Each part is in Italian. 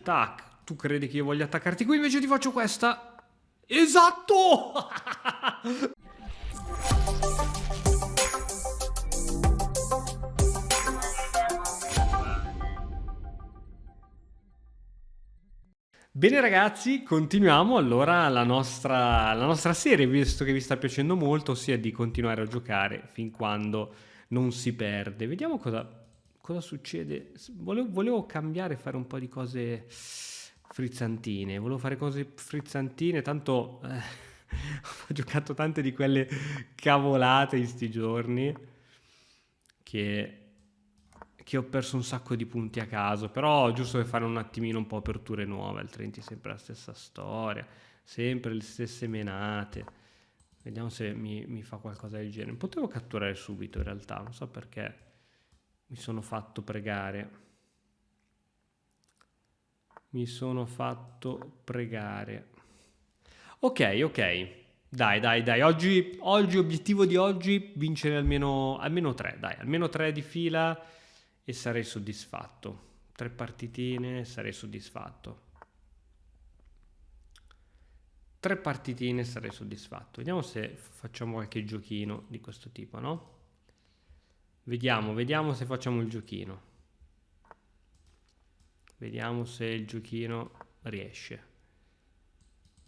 tac, tu credi che io voglia attaccarti qui, invece ti faccio questa. Esatto! Bene ragazzi, continuiamo allora la nostra serie, visto che vi sta piacendo molto, ossia di continuare a giocare fin quando non si perde. Vediamo cosa succede. Volevo cambiare, fare un po' di cose frizzantine. Volevo fare cose frizzantine, tanto ho giocato tante di quelle cavolate in sti giorni che ho perso un sacco di punti a caso, però giusto per fare un attimino un po' aperture nuove, altrimenti sempre la stessa storia, sempre le stesse menate. Vediamo se mi fa qualcosa del genere. Potevo catturare subito in realtà, non so perché mi sono fatto pregare. Mi sono fatto pregare. Ok, ok. Dai. Oggi, obiettivo di oggi, vincere almeno 3, dai, almeno 3 di fila e sarei soddisfatto. 3 partitine, sarei soddisfatto. 3 partitine, sarei soddisfatto. Vediamo se facciamo qualche giochino di questo tipo, no? Vediamo se facciamo il giochino. Vediamo se il giochino riesce.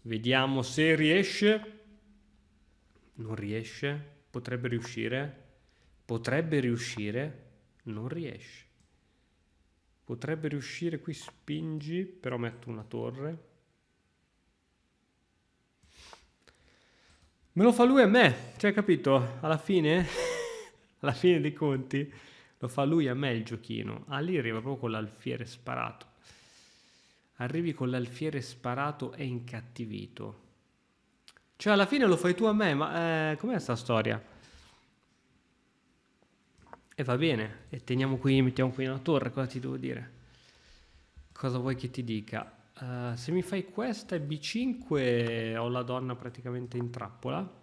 Vediamo se riesce. Non riesce. Potrebbe riuscire. Potrebbe riuscire. Non riesce. Potrebbe riuscire. Qui spingi, però metto una torre. Me lo fa lui a me. Cioè, capito? Alla fine, alla fine dei conti, lo fa lui a me il giochino. Ah, lì arriva proprio con l'alfiere sparato. Arrivi con l'alfiere sparato e incattivito. Cioè, alla fine lo fai tu a me, ma com'è sta storia? E va bene, e mettiamo qui una torre, cosa ti devo dire? Cosa vuoi che ti dica? Se mi fai questa e B5 ho la donna praticamente in trappola.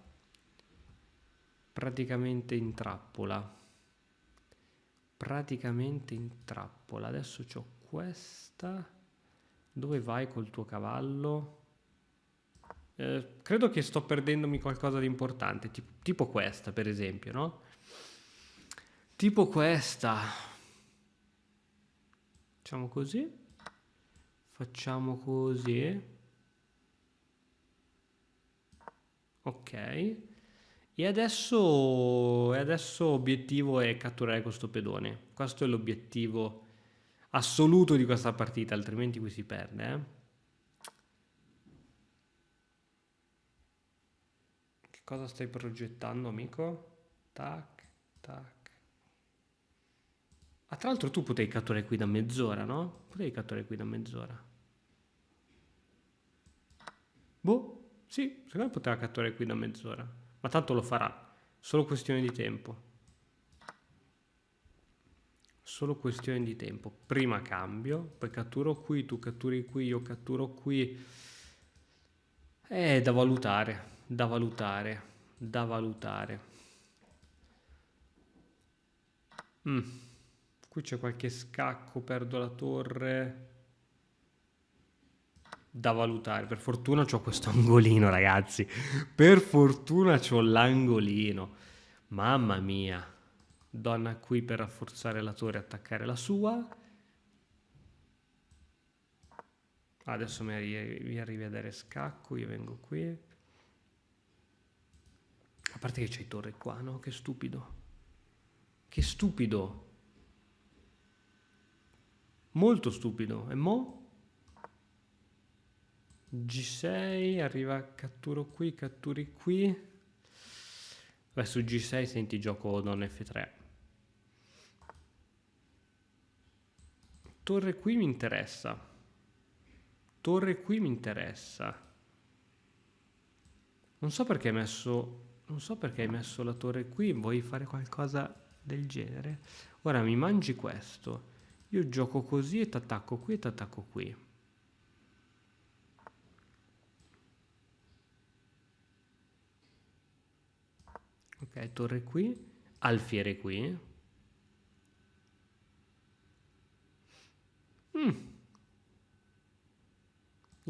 Praticamente in trappola. Adesso c'ho questa. Dove vai col tuo cavallo? Credo che sto perdendomi qualcosa di importante, tipo questa per esempio, no? Tipo questa. Facciamo così. Facciamo così. Ok. E adesso obiettivo è catturare questo pedone. Questo è l'obiettivo assoluto di questa partita, altrimenti qui si perde, eh. Che cosa stai progettando, amico? Tac, tac. Ah, tra l'altro tu potevi catturare qui da mezz'ora, no? Potevi catturare qui da mezz'ora. Boh, sì, secondo me poteva catturare qui da mezz'ora. Ma tanto lo farà. Solo questione di tempo. Solo questione di tempo. Prima cambio, poi catturo qui, tu catturi qui, io catturo qui. È da valutare, da valutare, da valutare. Qui c'è qualche scacco, perdo la torre. Da valutare. Per fortuna c'ho questo angolino, ragazzi. Per fortuna c'ho l'angolino. Mamma mia. Donna qui per rafforzare la torre e attaccare la sua. Adesso mi arrivi a dare scacco, io vengo qui. A parte che c'hai torre qua, no? Che stupido. Che stupido. Molto stupido. E mo'? G6, arriva, catturo qui, catturi qui. Beh, su G6 senti gioco donna F3. Torre qui mi interessa. Torre qui mi interessa. Non so perché hai messo la torre qui. Vuoi fare qualcosa del genere? Ora mi mangi questo. Io gioco così e ti attacco qui e ti attacco qui. Ok, torre qui, alfiere qui.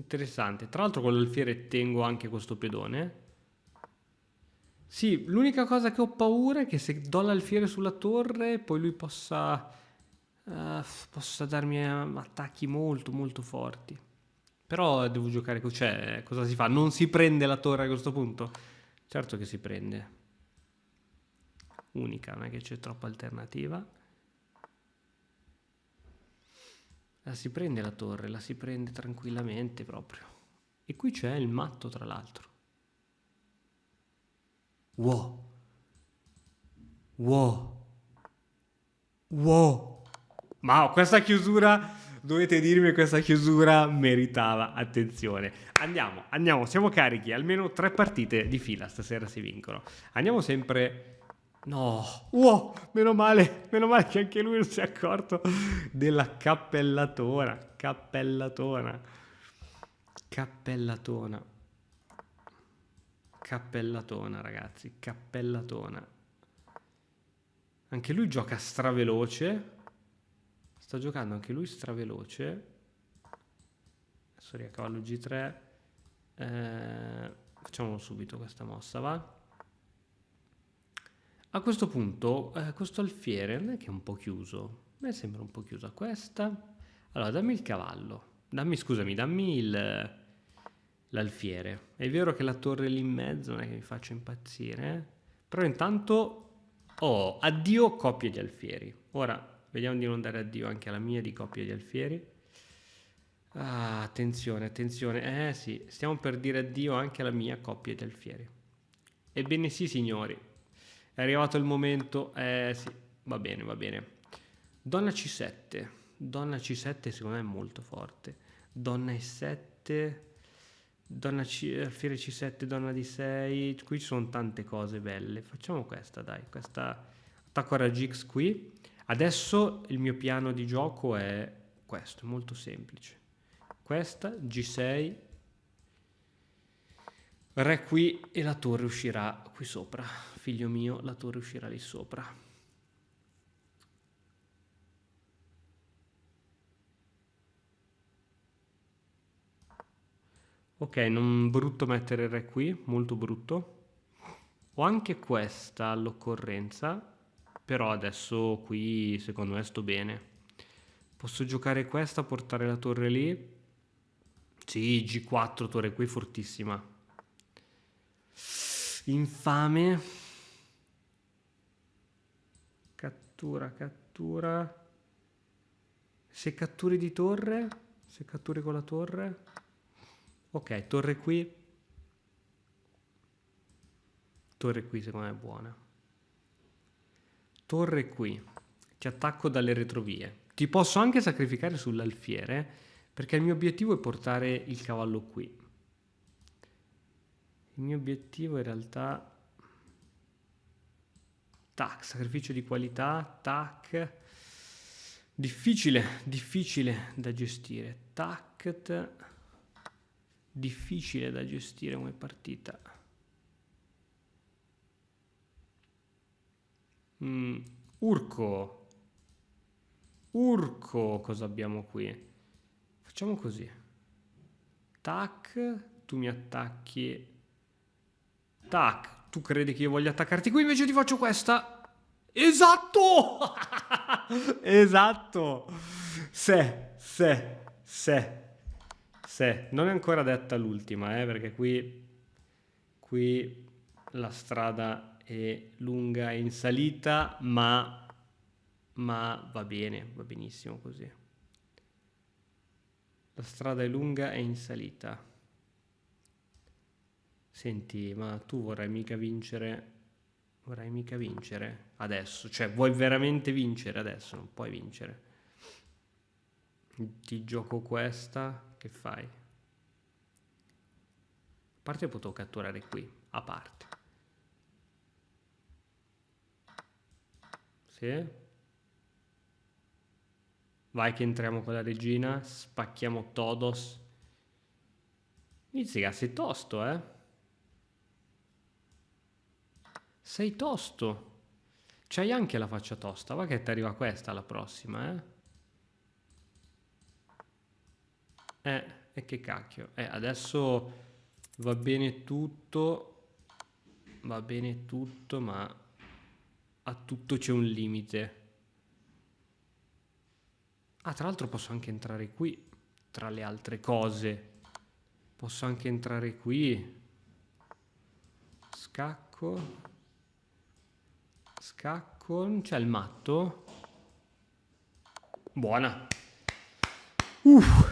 Interessante. Tra l'altro con l'alfiere tengo anche questo pedone. Sì, l'unica cosa che ho paura è che se do l'alfiere sulla torre, poi lui possa darmi attacchi molto molto forti. Però devo giocare cioè, cosa si fa? Non si prende la torre a questo punto? Certo che si prende. Unica, non è che c'è troppa alternativa. La si prende la torre, la si prende tranquillamente proprio. E qui c'è il matto, tra l'altro. Wow. Wow. Wow. Ma questa chiusura, dovete dirmi, questa chiusura meritava attenzione. Andiamo, siamo carichi, almeno 3 partite di fila stasera si vincono. Andiamo sempre... No, wow, meno male che anche lui non si è accorto della cappellatona, cappellatona, cappellatona, cappellatona ragazzi, cappellatona. Anche lui gioca straveloce. Sta giocando anche lui straveloce. Adesso cavallo G3. Facciamo subito questa mossa, va? A questo punto, questo alfiere non è che è un po' chiuso. A me sembra un po' chiusa questa. Allora, dammi il cavallo. Scusami, dammi l'alfiere. È vero che la torre lì in mezzo non è che mi faccia impazzire. Però intanto... Oh, addio coppie di alfieri. Ora... Vediamo di non dare addio anche alla mia di coppia di alfieri. Ah, attenzione, attenzione. Sì, stiamo per dire addio anche alla mia coppia di alfieri. Ebbene sì, signori. È arrivato il momento. Sì, va bene, va bene. Donna C7. Donna C7 secondo me è molto forte. Donna E7. Alfiere C7, donna D6. Qui ci sono tante cose belle. Facciamo questa, dai. Questa attacco a raggi X qui. Adesso il mio piano di gioco è questo, è molto semplice. Questa, G6, re qui e la torre uscirà qui sopra. Figlio mio, la torre uscirà lì sopra. Ok, non brutto mettere il re qui, molto brutto. Ho anche questa all'occorrenza. Però adesso qui secondo me sto bene. Posso giocare questa, portare la torre lì. Sì, G4, torre qui fortissima. Infame. Cattura, cattura. Se catturi di torre. Se catturi con la torre. Ok, torre qui. Torre qui secondo me è buona. Torre qui, ti attacco dalle retrovie. Ti posso anche sacrificare sull'alfiere, perché il mio obiettivo è portare il cavallo qui. Il mio obiettivo in realtà... Tac, sacrificio di qualità, tac. Difficile da gestire. Tac, difficile da gestire come partita. Urco, cosa abbiamo qui? Facciamo così. Tac, tu mi attacchi. Tac, tu credi che io voglia attaccarti qui, invece ti faccio questa. Esatto! Esatto! Se. Non è ancora detta l'ultima, perché qui la strada è lunga e in salita, ma va bene, va benissimo così. La strada è lunga e in salita. Senti, ma tu vorrai mica vincere adesso? Cioè, vuoi veramente vincere adesso? Non puoi vincere. Ti gioco questa, che fai? A parte potevo catturare qui, a parte. Sì. Vai che entriamo con la regina, spacchiamo Todos. Iniziga, sei tosto, Sei tosto. C'hai anche la faccia tosta, va che ti arriva questa alla prossima, E che cacchio. Adesso va bene tutto, ma a tutto c'è un limite. Ah, tra l'altro posso anche entrare qui, tra le altre cose. Posso anche entrare qui. Scacco. Scacco. Non c'è il matto? Buona.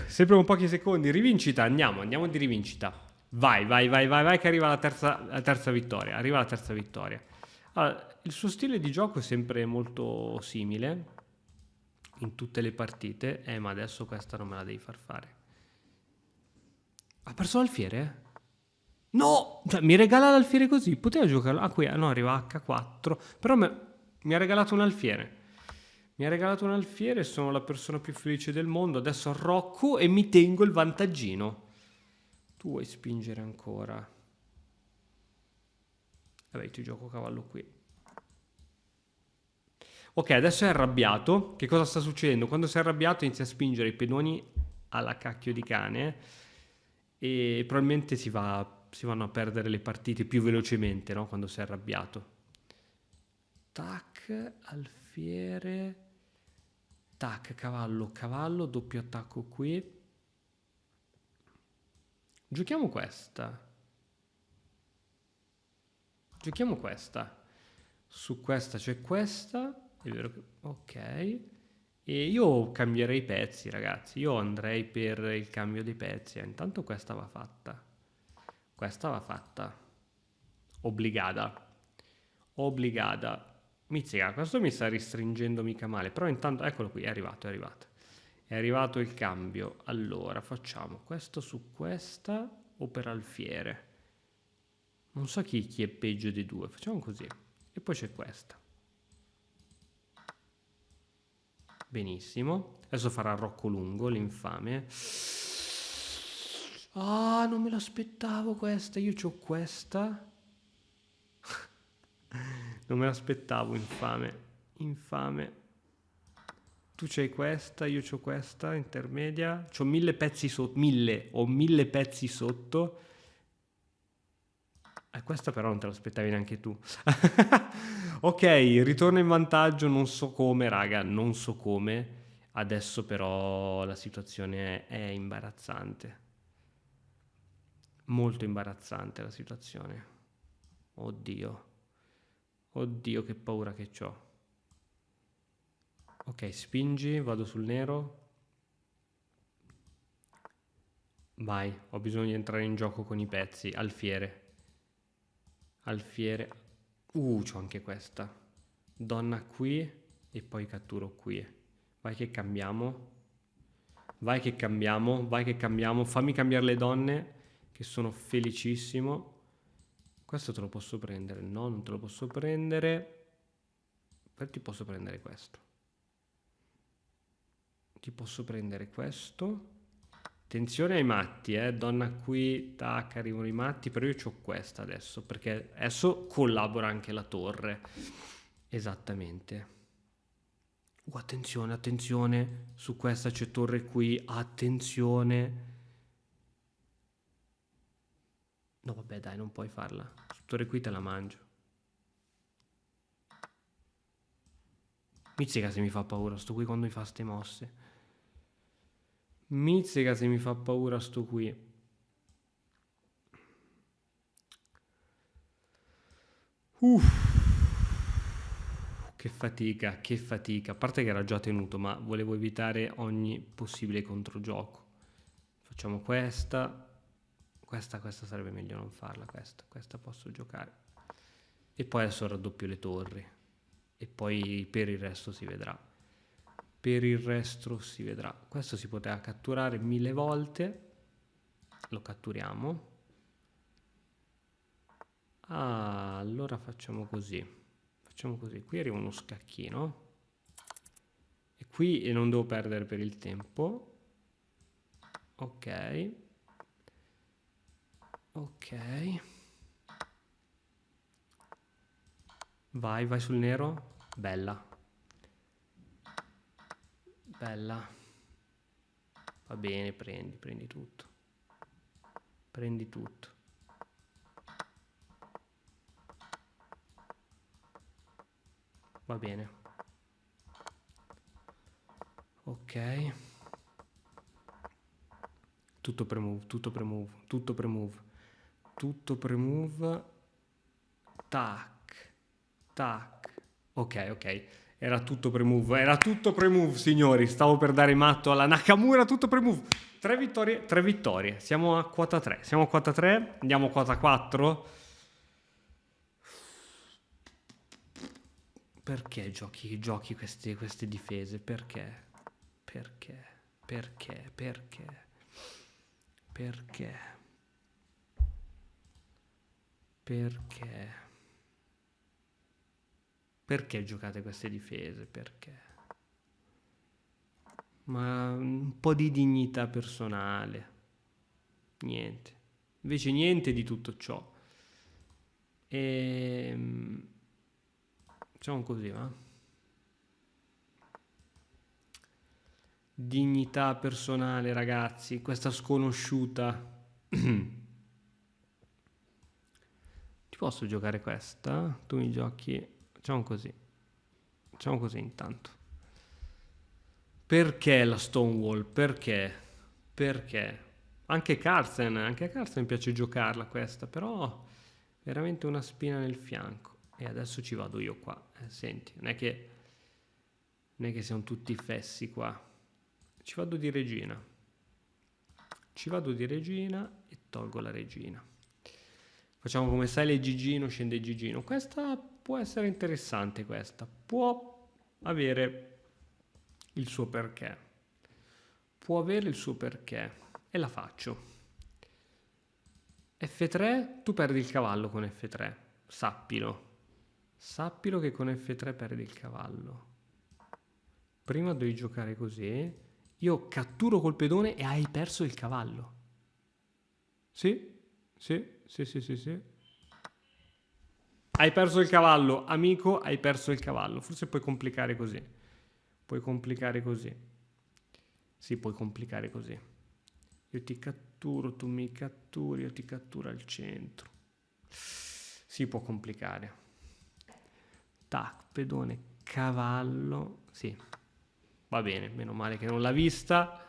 Sempre con pochi secondi. Rivincita, andiamo di rivincita. Vai, che arriva la terza vittoria. Arriva la terza vittoria. Allora, il suo stile di gioco è sempre molto simile in tutte le partite. Ma adesso questa non me la devi far fare. Ha perso l'alfiere? No! Cioè, mi regala l'alfiere così. Poteva giocarlo. Ah, qui no, arriva H4. Però mi ha regalato un alfiere. Mi ha regalato un alfiere, sono la persona più felice del mondo. Adesso arrocco e mi tengo il vantaggino. Tu vuoi spingere ancora? Vabbè, ti gioco cavallo qui. Ok, adesso è arrabbiato. Che cosa sta succedendo? Quando sei arrabbiato inizia a spingere i pedoni alla cacchio di cane e probabilmente si vanno a perdere le partite più velocemente, no? Quando sei arrabbiato. Tac, alfiere. Tac, cavallo, doppio attacco qui. Giochiamo questa. Su questa c'è questa. È vero che... Ok. E io cambierei i pezzi, ragazzi. Io andrei per il cambio dei pezzi. Intanto questa va fatta. Obbligata. Mizzica, questo mi sta restringendo mica male. Però intanto, eccolo qui, è arrivato. È arrivato il cambio. Allora, facciamo questo su questa o per alfiere. Non so chi è peggio dei due. Facciamo così. E poi c'è questa. Benissimo. Adesso farà Rocco Lungo, l'infame. Ah, non me l'aspettavo questa. Io c'ho questa. Non me l'aspettavo, infame. Tu c'hai questa, io c'ho questa, intermedia. C'ho 1000 pezzi sotto. Ho 1000 pezzi sotto. Questa però non te l'aspettavi neanche tu. Ok, ritorno in vantaggio, non so come, raga, non so come. Adesso però la situazione è imbarazzante. Molto imbarazzante la situazione. Oddio. Oddio, che paura che ho. Ok, spingi, vado sul nero. Vai, ho bisogno di entrare in gioco con i pezzi. Alfiere. C'ho anche questa. Donna qui e poi catturo qui. Vai che cambiamo. Fammi cambiare le donne, che sono felicissimo. Questo te lo posso prendere? No, non te lo posso prendere. Però ti posso prendere questo. Attenzione ai matti, donna qui, tac, arrivano i matti, però io c'ho questa adesso, perché adesso collabora anche la torre. Esattamente. Attenzione, su questa c'è torre qui, attenzione. No, vabbè, dai, non puoi farla. Su torre qui te la mangio. Mizzica se mi fa paura sto qui quando mi fa ste mosse. Mizzica se mi fa paura sto qui. Che fatica. A parte che era già tenuto, ma volevo evitare ogni possibile controgioco. Facciamo questa. Questa sarebbe meglio non farla, questa posso giocare. E poi adesso raddoppio le torri. E poi per il resto si vedrà. Questo si poteva catturare 1000 volte. Lo catturiamo. Ah, allora facciamo così. Qui arriva uno scacchino. E qui non devo perdere per il tempo. Ok. Vai sul nero. Bella. Va bene, prendi tutto. Prendi tutto. Va bene. Ok. Tutto premove, tutto premove, tutto premove. Tutto premove. Tac. Tac. Ok, ok. Era tutto premove, signori. Stavo per dare matto alla Nakamura, tutto premove. 3 vittorie, 3 vittorie. Siamo a quota 3. Siamo a quota 3, andiamo a quota 4. Perché giochi queste difese? Perché? Perché? Perché? Perché? Perché? Perché? Perché giocate queste difese? Perché? Ma un po' di dignità personale. Niente. Invece niente di tutto ciò. Diciamo così, va? Dignità personale, ragazzi. Questa sconosciuta. Ti posso giocare questa? Tu mi giochi. Facciamo così. Facciamo così intanto. Perché la Stonewall? Perché? Perché? Anche a Carlsen piace giocarla questa, però veramente una spina nel fianco. E adesso ci vado io qua. Senti, non è che siamo tutti fessi qua. Ci vado di regina. Ci vado di regina e tolgo la regina. Facciamo come sale il Gigino, scende il Gigino. Questa può essere interessante, questa. Può avere il suo perché. Può avere il suo perché. E la faccio. F3, tu perdi il cavallo con F3. Sappilo. Sappilo che con F3 perdi il cavallo. Prima devi giocare così. Io catturo col pedone e hai perso il cavallo. Sì, sì, sì, sì, sì, sì. Hai perso il cavallo, amico, hai perso il cavallo. Forse puoi complicare così. Puoi complicare così. Sì, puoi complicare così. Io ti catturo, tu mi catturi, io ti catturo al centro. Si può complicare. Tac, pedone, cavallo. Sì, va bene, meno male che non l'ha vista.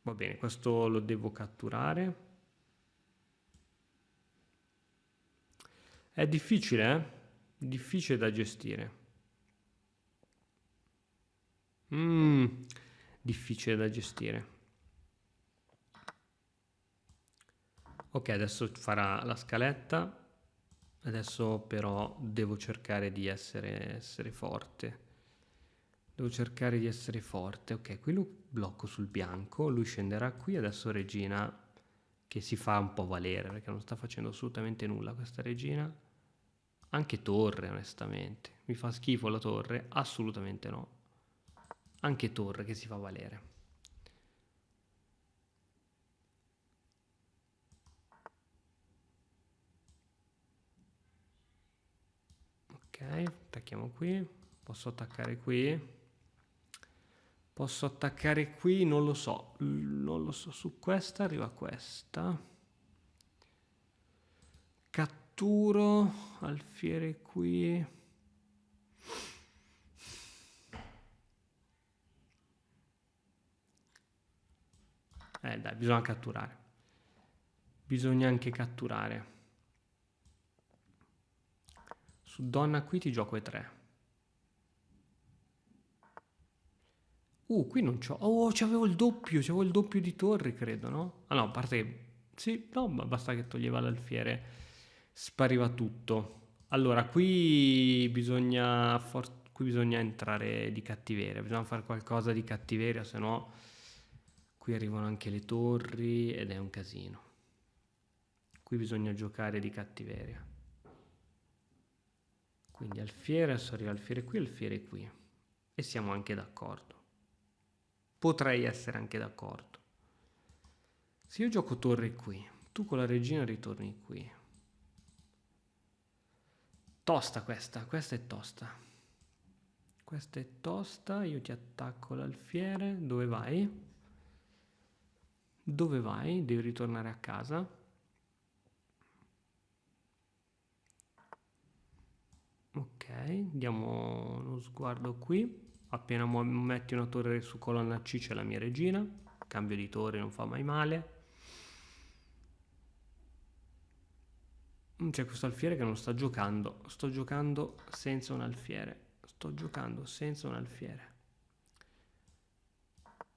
Va bene, questo lo devo catturare. È difficile, eh? Difficile da gestire. Difficile da gestire. Ok, adesso farà la scaletta. Adesso però devo cercare di essere forte. Devo cercare di essere forte. Ok, qui lo blocco sul bianco. Lui scenderà qui. Adesso regina che si fa un po' valere perché non sta facendo assolutamente nulla questa regina. Anche torre, onestamente. Mi fa schifo la torre? Assolutamente no. Anche torre che si fa valere. Ok, attacchiamo qui. Posso attaccare qui. Posso attaccare qui, non lo so. Non lo so, su questa arriva questa. Catturo, alfiere qui. Dai, bisogna catturare. Bisogna anche catturare. Su donna qui ti gioco E3. Qui non c'ho. Oh, c'avevo il doppio di torri, credo, no? Ah no, a parte che. Sì, no, basta che toglieva l'alfiere. Spariva tutto. Allora, qui bisogna entrare di cattiveria, bisogna fare qualcosa di cattiveria, se no qui arrivano anche le torri ed è un casino. Qui bisogna giocare di cattiveria. Quindi alfiere, adesso arriva alfiere qui e siamo anche d'accordo. Potrei essere anche d'accordo. Se io gioco torre qui, tu con la regina ritorni qui. Tosta questa è tosta. Questa è tosta, io ti attacco l'alfiere, dove vai? Dove vai? Devi ritornare a casa. Ok, diamo uno sguardo qui. Appena metti una torre su colonna C c'è la mia regina. Cambio di torre non fa mai male. C'è questo alfiere che non sta giocando. Sto giocando senza un alfiere. Sto giocando senza un alfiere.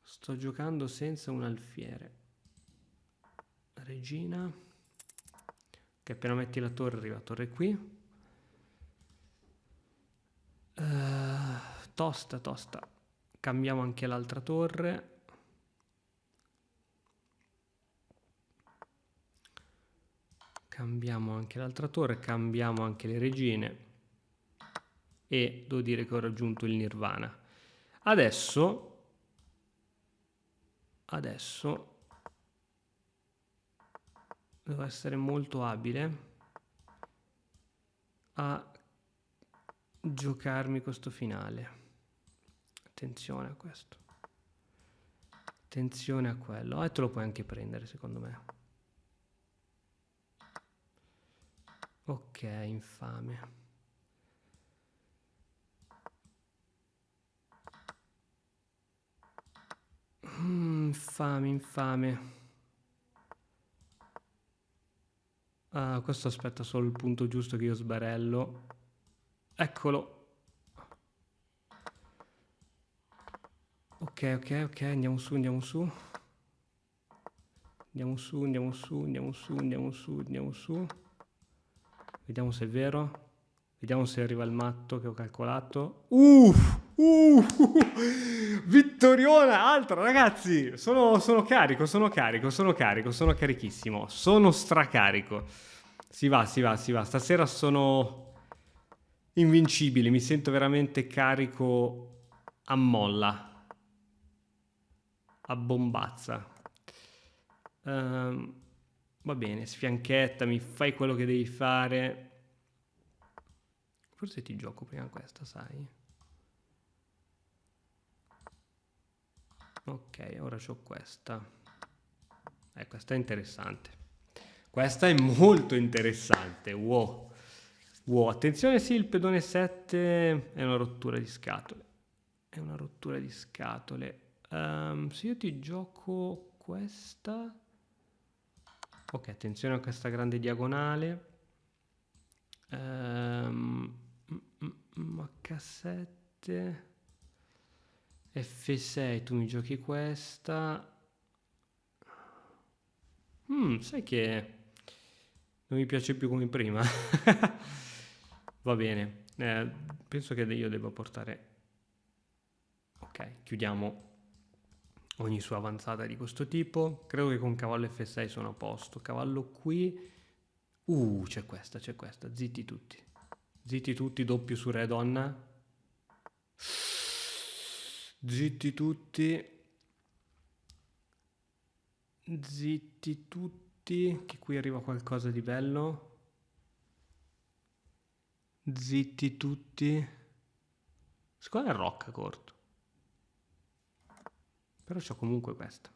Sto giocando senza un alfiere. Regina. Che appena metti la torre arriva la torre qui. Tosta, tosta. Cambiamo anche l'altra torre. Cambiamo anche l'altra torre, cambiamo anche le regine e devo dire che ho raggiunto il nirvana. Adesso devo essere molto abile a giocarmi questo finale. Attenzione a questo. Attenzione a quello. E te lo puoi anche prendere secondo me. Ok, infame. Infame, infame. Ah, questo aspetta solo il punto giusto che io sbarello. Eccolo. Ok, ok, ok, andiamo su, andiamo su. Andiamo su, andiamo su, andiamo su, andiamo su, andiamo su. Vediamo se è vero. Vediamo se arriva il matto che ho calcolato. Vittoriona, altra, ragazzi. Sono carico, sono carico, sono carico, sono carichissimo. Sono stracarico. Si va, si va, si va. Stasera sono invincibile. Mi sento veramente carico a molla. A bombazza. Va bene, sfianchettami, fai quello che devi fare. Forse ti gioco prima questa, sai? Ok, ora c'ho questa. Questa è interessante. Questa è molto interessante. Wow. Wow, attenzione, sì, il pedone 7 è una rottura di scatole. È una rottura di scatole. Se io ti gioco questa... Ok, attenzione a questa grande diagonale. H7 F6, tu mi giochi questa. Sai che non mi piace più come prima. Va bene, penso che io debba portare... Ok, chiudiamo ogni sua avanzata di questo tipo. Credo che con cavallo F6 sono a posto. Cavallo qui. C'è questa, c'è questa. Zitti tutti. Zitti tutti, doppio su re donna. Zitti tutti. Zitti tutti. Che qui arriva qualcosa di bello. Zitti tutti. Secondo me è rocca corto. Però c'ho comunque questa.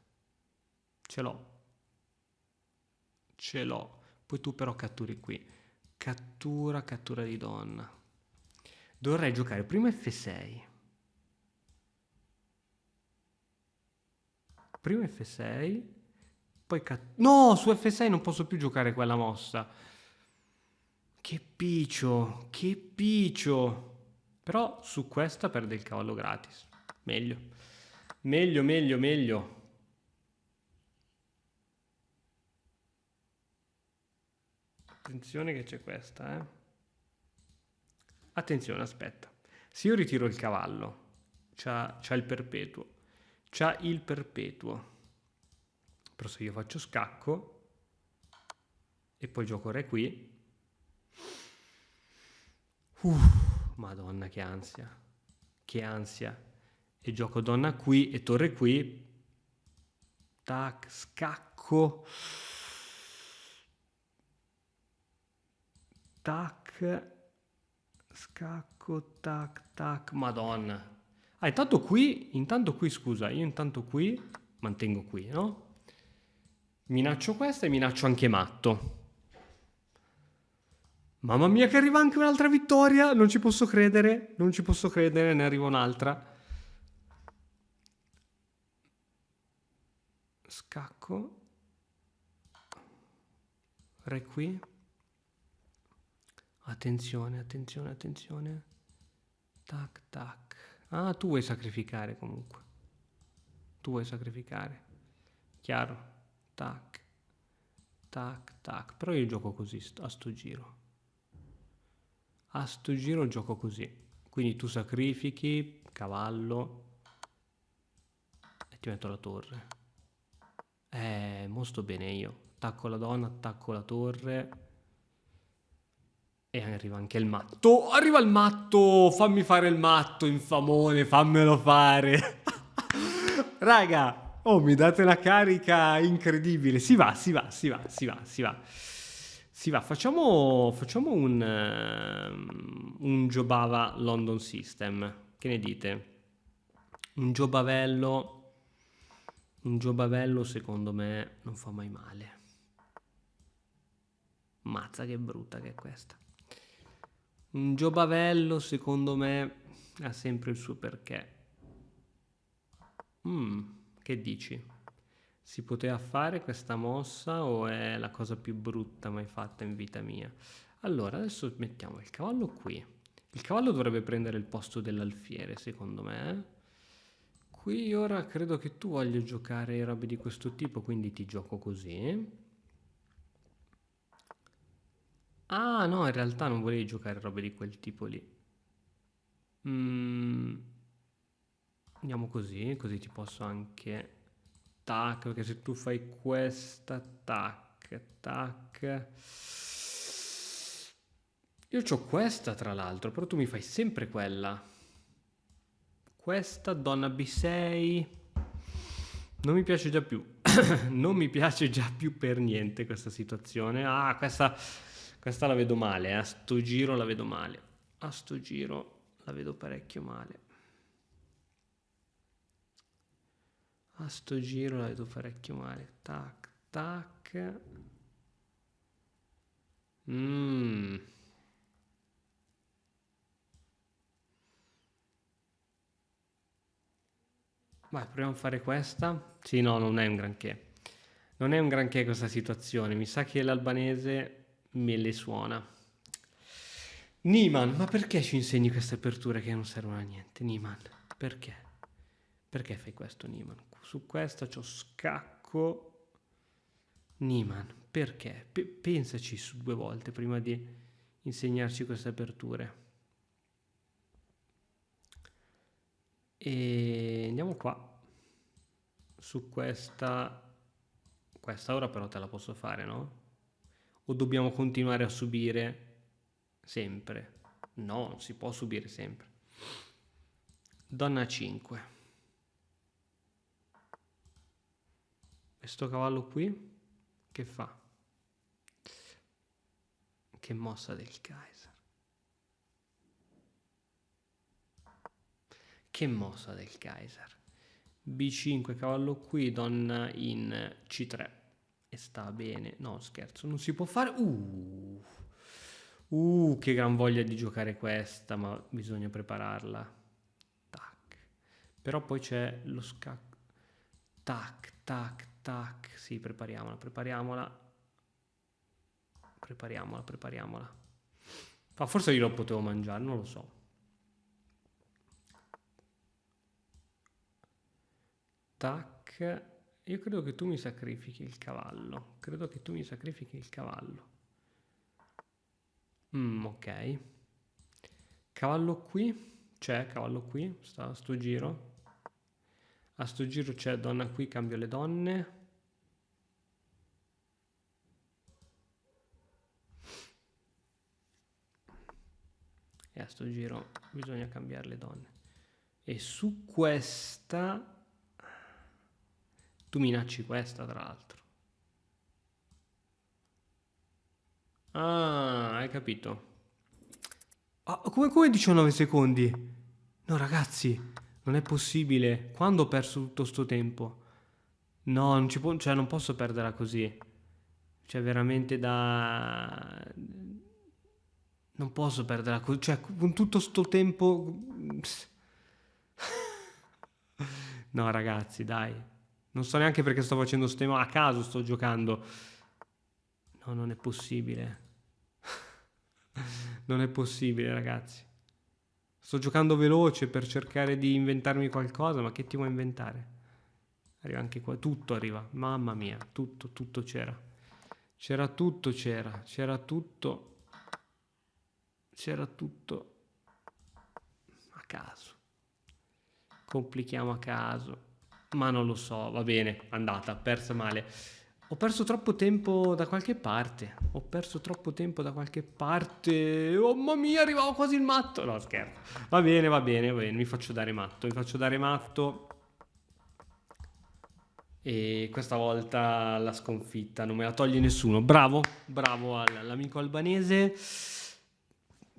Ce l'ho. Ce l'ho. Poi tu però catturi qui. Cattura, cattura di donna. Dovrei giocare prima F6. Prima F6. Poi no, su F6 non posso più giocare quella mossa. Che piccio, che piccio. Però su questa perde il cavallo gratis. Meglio. Meglio, meglio, meglio. Attenzione che c'è questa, Attenzione, aspetta. Se io ritiro il cavallo, c'ha il perpetuo. C'ha il perpetuo. Però se io faccio scacco e poi gioco re qui... Madonna, che ansia. Che ansia. E gioco donna qui e torre qui. Tac, scacco. Tac, scacco, tac, tac. Madonna. Intanto qui, scusa, io intanto qui mantengo qui, no? Minaccio questa e minaccio anche matto. Mamma mia che arriva anche un'altra vittoria, non ci posso credere, non ci posso credere, ne arriva un'altra. Scacco. Re qui. Attenzione, attenzione, attenzione. Tac, tac. Ah, tu vuoi sacrificare comunque. Tu vuoi sacrificare. Chiaro. Tac, tac, tac. Però io gioco così a sto giro. A sto giro gioco così. Quindi tu sacrifichi, cavallo. E ti metto la torre. Mo sto bene io. Attacco la donna, attacco la torre. E arriva anche il matto. Arriva il matto! Fammi fare il matto, infamone, fammelo fare. Raga, oh, mi date una carica incredibile. Si va, si va, si va, si va, si va. Si va, facciamo un Jobava London System. Che ne dite? Un Giobavello secondo me non fa mai male. Mazza che brutta che è questa. Un Giobavello secondo me ha sempre il suo perché. Che dici? Si poteva fare questa mossa o è la cosa più brutta mai fatta in vita mia? Allora, adesso mettiamo il cavallo qui. Il cavallo dovrebbe prendere il posto dell'alfiere, secondo me. Qui ora credo che tu voglia giocare robe di questo tipo, quindi ti gioco così. Ah, no, in realtà non volevi giocare robe di quel tipo lì. Andiamo così, così ti posso anche... Tac, perché se tu fai questa, tac, tac... Io c'ho questa tra l'altro, però tu mi fai sempre quella. Questa, donna B6... Non mi piace già più. Non mi piace già più per niente questa situazione. Ah, questa la vedo male, a sto giro la vedo male. A sto giro la vedo parecchio male. A sto giro la vedo parecchio male. Tac, tac. Vai, proviamo a fare questa. Sì, no, non è un granché. Non è un granché questa situazione. Mi sa che l'albanese me le suona. Niman, ma perché ci insegni queste aperture che non servono a niente? Niman, perché? Perché fai questo, Niman? Su questa c'ho scacco. Niman, perché? Pensaci su 2 volte prima di insegnarci queste aperture. E andiamo qua. Su questa ora però te la posso fare, no? O dobbiamo continuare a subire sempre? No, non si può subire sempre. Donna 5. E sto cavallo qui che fa? Che mossa del Kaiser. Che mossa del Kaiser. B5, cavallo qui, donna in C3. E sta bene. No, scherzo, non si può fare. Che gran voglia di giocare questa, ma bisogna prepararla. Tac. Però poi c'è lo scacco. Tac, tac, tac. Sì, prepariamola. Ma forse io lo potevo mangiare, non lo so. Tac. Io credo che tu mi sacrifichi il cavallo. Ok. Cavallo qui. C'è cavallo qui. Sta a sto giro. A sto giro c'è donna qui, cambio le donne. E a sto giro bisogna cambiare le donne. E su questa... Tu minacci questa, tra l'altro. Ah, hai capito. Ah, come 19 secondi? No, ragazzi, non è possibile. Quando ho perso tutto sto tempo? No, non ci può, cioè non posso perderla così. Cioè veramente da... Non posso perderla così. Cioè con tutto sto tempo... No ragazzi, dai. Non so neanche perché sto facendo sto tema. A caso sto giocando. No, non è possibile. Non è possibile, ragazzi. Sto giocando veloce per cercare di inventarmi qualcosa, ma che ti vuoi inventare? Arriva anche qua, tutto arriva. Mamma mia, tutto, tutto c'era. C'era tutto, c'era tutto. C'era tutto a caso. Complichiamo a caso. Ma non lo so, va bene, andata, persa male. Ho perso troppo tempo da qualche parte. Ho perso troppo tempo da qualche parte. Oh mamma mia, arrivavo quasi il matto. No, scherzo. Va bene, va bene, va bene. Mi faccio dare matto. Mi faccio dare matto. E questa volta la sconfitta non me la toglie nessuno. Bravo, bravo all'amico albanese.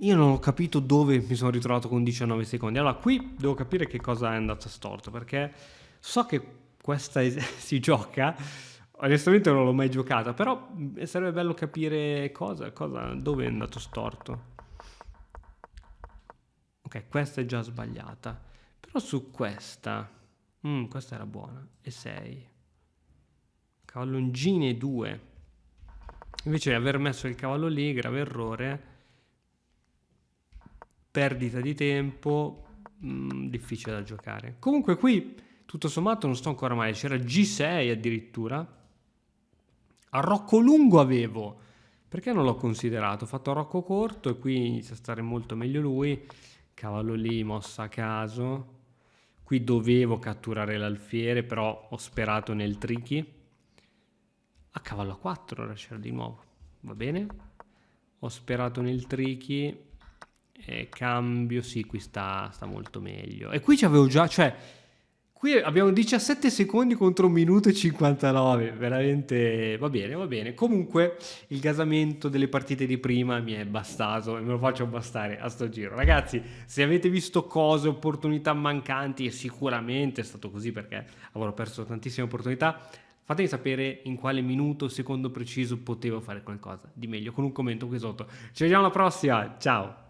Io non ho capito dove mi sono ritrovato con 19 secondi. Allora, qui devo capire che cosa è andato storto, perché so che questa si gioca. Onestamente non l'ho mai giocata, però sarebbe bello capire dove è andato storto. Ok, questa è già sbagliata. Però su questa era buona. E 6. Cavallongine 2. Invece di aver messo il cavallo lì, grave errore. Perdita di tempo, difficile da giocare. Comunque qui, tutto sommato, non sto ancora male. C'era G6 addirittura. A Rocco lungo avevo. Perché non l'ho considerato? Ho fatto Rocco corto e qui inizia a stare molto meglio lui. Cavallo lì, mossa a caso. Qui dovevo catturare l'alfiere, però ho sperato nel tricky. A cavallo a 4 ora c'era di nuovo. Va bene? Ho sperato nel tricky. E cambio, sì, qui sta molto meglio. E qui ci avevo già, cioè, qui abbiamo 17 secondi contro 1 minuto e 59. Veramente, va bene, va bene. Comunque, il gasamento delle partite di prima mi è bastato e me lo faccio bastare a sto giro. Ragazzi, se avete visto cose, opportunità mancanti, e sicuramente è stato così perché avrò perso tantissime opportunità, fatemi sapere in quale minuto, secondo preciso, potevo fare qualcosa di meglio con un commento qui sotto. Ci vediamo alla prossima, ciao!